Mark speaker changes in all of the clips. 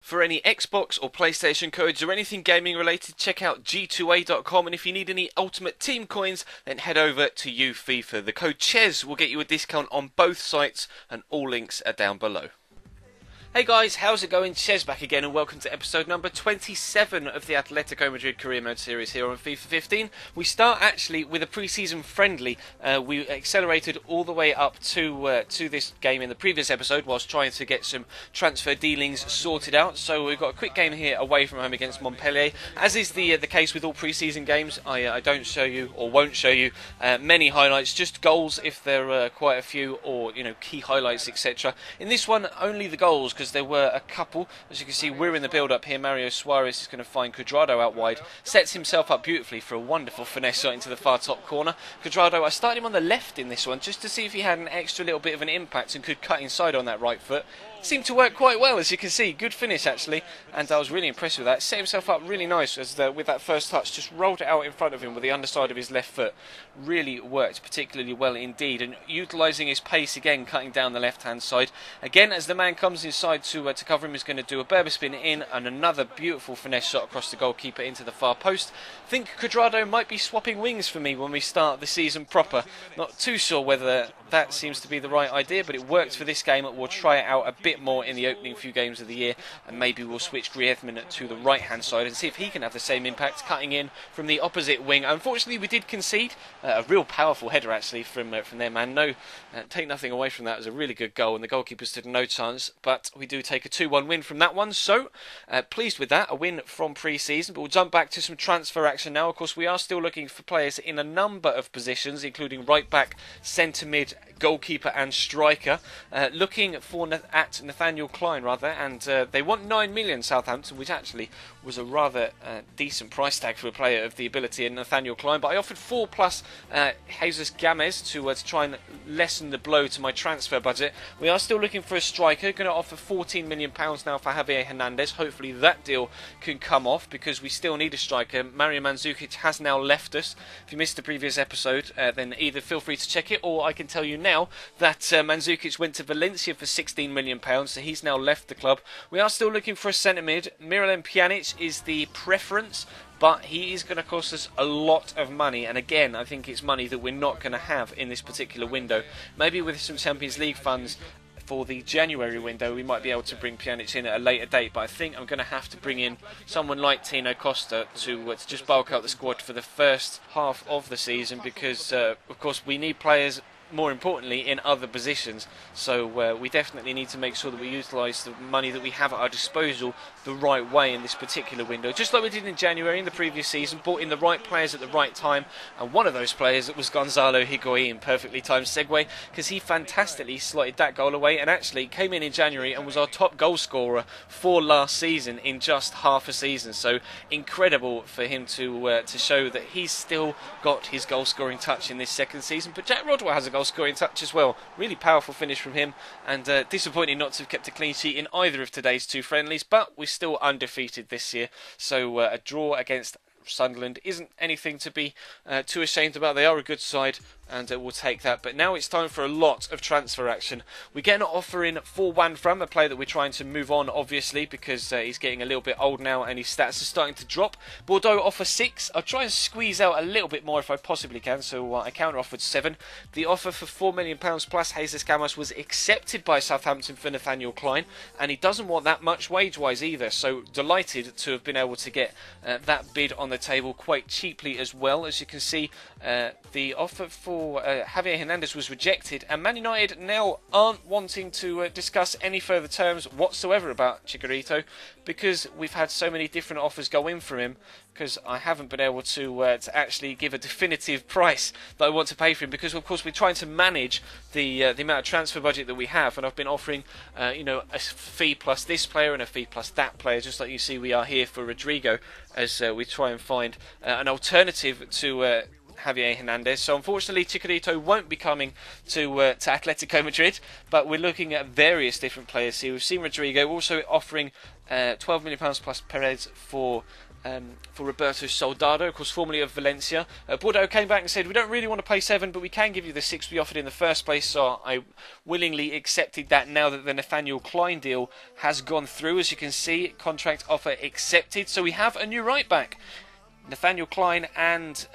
Speaker 1: For any Xbox or PlayStation codes or anything gaming related, check out g2a.com, and if you need any Ultimate Team coins, then head over to FIFA. The code CHES will get you a discount on both sites, and all links are down below. Hey guys, how's it going? Chez back again, and welcome to episode number 27 of the Atletico Madrid Career Mode series here on FIFA 15. We start actually with a pre-season friendly. We accelerated all the way up to this game in the previous episode whilst trying to get some transfer dealings sorted out. So we've got a quick game here away from home against Montpellier. As is the case with all pre-season games, I don't show you or won't show you many highlights, just goals if there are quite a few, or key highlights, etc. In this one, only the goals, because there were a couple. As you can see, we're in the build-up here. Mario Suarez is going to find Cuadrado out wide. Sets himself up beautifully for a wonderful finesse shot into the far top corner. Cuadrado, I started him on the left in this one, just to see if he had an extra little bit of an impact and could cut inside on that right foot. Seemed to work quite well, as you can see. Good finish, actually, and I was really impressed with that. Set himself up really nice as with that first touch, just rolled it out in front of him with the underside of his left foot. Really worked particularly well indeed, and utilising his pace again, cutting down the left-hand side. Again, as the man comes inside to cover him, he's going to do a Berber spin in, and another beautiful finesse shot across the goalkeeper into the far post. I think Cuadrado might be swapping wings for me when we start the season proper. Not too sure whether that seems to be the right idea, but it worked for this game. We'll try it out a bit more in the opening few games of the year, and maybe we'll switch Griezmann to the right hand side and see if he can have the same impact, cutting in from the opposite wing. Unfortunately, we did concede a real powerful header actually from their man. No, take nothing away from that. It was a really good goal, and the goalkeeper stood no chance, but we do take a 2-1 win from that one, so pleased with that. A win from pre-season. But we'll jump back to some transfer action now. Of course, we are still looking for players in a number of positions, including right back, centre mid, goalkeeper and striker. Looking for at Nathaniel Klein rather, and they want 9 million, Southampton, which actually was a rather decent price tag for a player of the ability in Nathaniel Klein. But I offered 4 plus Jesus Gamez to try and lessen the blow to my transfer budget. We are still looking for a striker. Going to offer £14 million now for Javier Hernandez. Hopefully that deal can come off, because we still need a striker. Mario Mandzukic has now left us. If you missed the previous episode, then either feel free to check it, or I can tell you now that Mandzukic went to Valencia for £16 million, so he's now left the club. We are still looking for a centre mid. Miralem Pjanic is the preference, but he is going to cost us a lot of money, and again, I think it's money that we're not going to have in this particular window. Maybe with some Champions League funds for the January window, we might be able to bring Pjanic in at a later date, but I think I'm going to have to bring in someone like Tino Costa to just bulk out the squad for the first half of the season, because of course we need players, more importantly, in other positions. So we definitely need to make sure that we utilise the money that we have at our disposal the right way in this particular window, just like we did in January in the previous season. Brought in the right players at the right time, and one of those players was Gonzalo Higuain. Perfectly timed segue, because he fantastically slotted that goal away, and actually came in January and was our top goal scorer for last season in just half a season. So incredible for him to show that he's still got his goal scoring touch in this second season. But Jack Rodwell has a goal scoring touch as well. Really powerful finish from him, and disappointing not to have kept a clean sheet in either of today's 2 friendlies, but we're still undefeated this year, so a draw against Sunderland isn't anything to be too ashamed about. They are a good side, and we'll take that. But now it's time for a lot of transfer action. We get an offer in for Juan Fran, a player that we're trying to move on, obviously, because he's getting a little bit old now and his stats are starting to drop. Bordeaux offer 6. I'll try and squeeze out a little bit more if I possibly can, so I counter offered 7. The offer for £4 million plus Jesus Gamez was accepted by Southampton for Nathaniel Klein, and he doesn't want that much wage-wise either, so delighted to have been able to get that bid on the table quite cheaply as well. As you can see, the offer for Javier Hernandez was rejected, and Man United now aren't wanting to discuss any further terms whatsoever about Chicharito, because we've had so many different offers go in for him, because I haven't been able to actually give a definitive price that I want to pay for him, because of course we're trying to manage the amount of transfer budget that we have, and I've been offering a fee plus this player and a fee plus that player, just like you see we are here for Rodrigo, as we try and find an alternative to Javier Hernandez. So unfortunately Chicharito won't be coming to Atletico Madrid, but we're looking at various different players here. We've seen Rodrigo also offering £12 million plus Perez for for Roberto Soldado, of course, formerly of Valencia. Bordeaux came back and said, we don't really want to pay 7, but we can give you the 6 we offered in the first place. So I willingly accepted that now that the Nathaniel Klein deal has gone through. As you can see, contract offer accepted. So we have a new right back. Nathaniel Klein and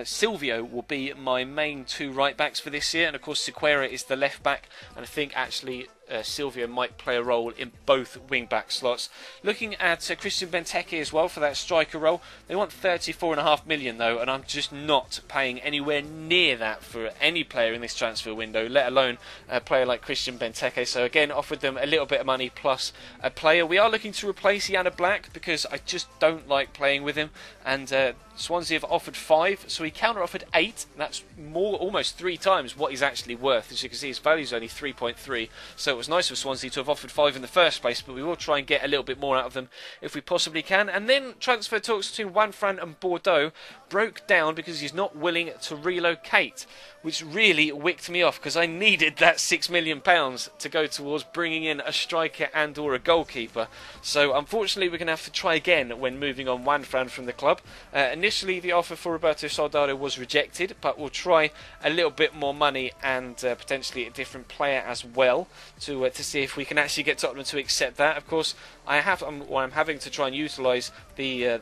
Speaker 1: Silvio will be my main 2 right backs for this year, and of course Sequeira is the left back, and I think actually Silvio might play a role in both wing back slots. Looking at Christian Benteke as well for that striker role, they want 34.5 million though, and I'm just not paying anywhere near that for any player in this transfer window, let alone a player like Christian Benteke. So again, offered them a little bit of money plus a player. We are looking to replace Yana Black because I just don't like playing with him, and Swansea have offered 5, so he counter-offered 8. That's almost 3 times what he's actually worth. As you can see, his value is only 3.3, so it was nice of Swansea to have offered 5 in the first place, but we will try and get a little bit more out of them if we possibly can. And then transfer talks between Juanfran and Bordeaux broke down because he's not willing to relocate, which really wicked me off because I needed that £6 million to go towards bringing in a striker and or a goalkeeper. So unfortunately we're going to have to try again when moving on Juanfran from the club. Initially the offer for Roberto Soldado was rejected, but we'll try a little bit more money and potentially a different player as well to see if we can actually get Tottenham to accept that. Of course, I'm having to try and utilise the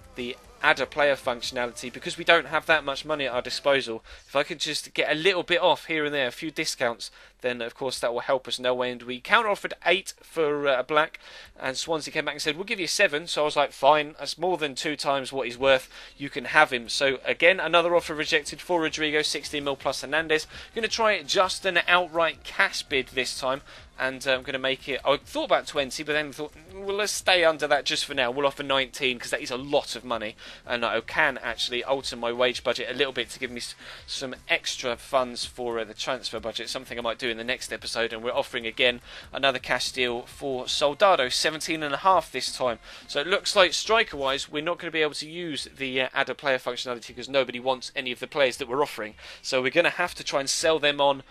Speaker 1: add a player functionality because we don't have that much money at our disposal. If I could just get a little bit off here and there, a few discounts, then of course that will help us no end. We counter offered 8 for a Black, and Swansea came back and said we'll give you 7. So I was like, fine, that's more than 2 times what he's worth, you can have him. So again, another offer rejected for Rodrigo, 16 mil plus Hernandez. Going to try just an outright cash bid this time, and I'm going to make it, I thought about 20, but then thought, well, let's stay under that just for now. We'll offer 19 because that is a lot of money, and I can actually alter my wage budget a little bit to give me some extra funds for the transfer budget, something I might do in the next episode. And we're offering again another cash deal for Soldado, 17.5 this time. So it looks like striker wise we're not going to be able to use the add a player functionality because nobody wants any of the players that we're offering, so we're going to have to try and sell them on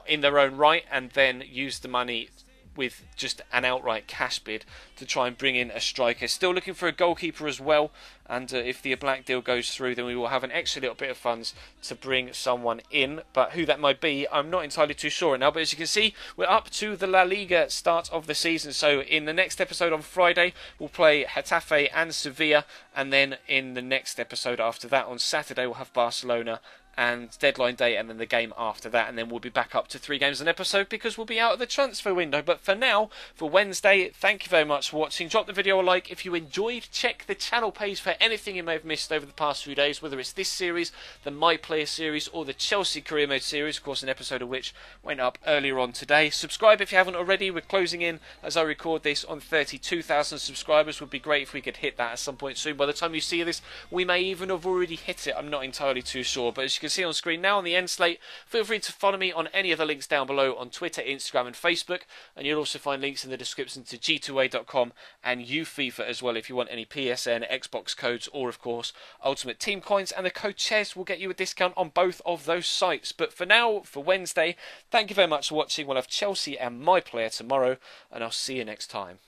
Speaker 1: in their own right, and then use the money with just an outright cash bid to try and bring in a striker. Still looking for a goalkeeper as well, and if the Black deal goes through, then we will have an extra little bit of funds to bring someone in, but who that might be I'm not entirely too sure right now. But as you can see, we're up to the La Liga start of the season, so in the next episode on Friday we'll play Getafe and Sevilla, and then in the next episode after that on Saturday we'll have Barcelona and deadline day, and then the game after that, and then we'll be back up to 3 games an episode because we'll be out of the transfer window. But for now, for Wednesday, thank you very much for watching. Drop the video a like if you enjoyed. Check the channel page for anything you may have missed over the past few days, whether it's this series, the My Player series, or the Chelsea Career Mode series, of course an episode of which went up earlier on today. Subscribe if you haven't already. We're closing in, as I record this, on 32,000 subscribers. Would be great if we could hit that at some point soon. By the time you see this, we may even have already hit it. I'm not entirely too sure, but as you can see on screen now on the end slate, feel free to follow me on any of the links down below on Twitter, Instagram and Facebook, and you'll also find links in the description to g2a.com and UFIFA as well if you want any PSN, Xbox codes, or of course Ultimate Team coins, and the code CHES will get you a discount on both of those sites. But for now, for Wednesday, thank you very much for watching. We'll have Chelsea and My Player tomorrow, and I'll see you next time.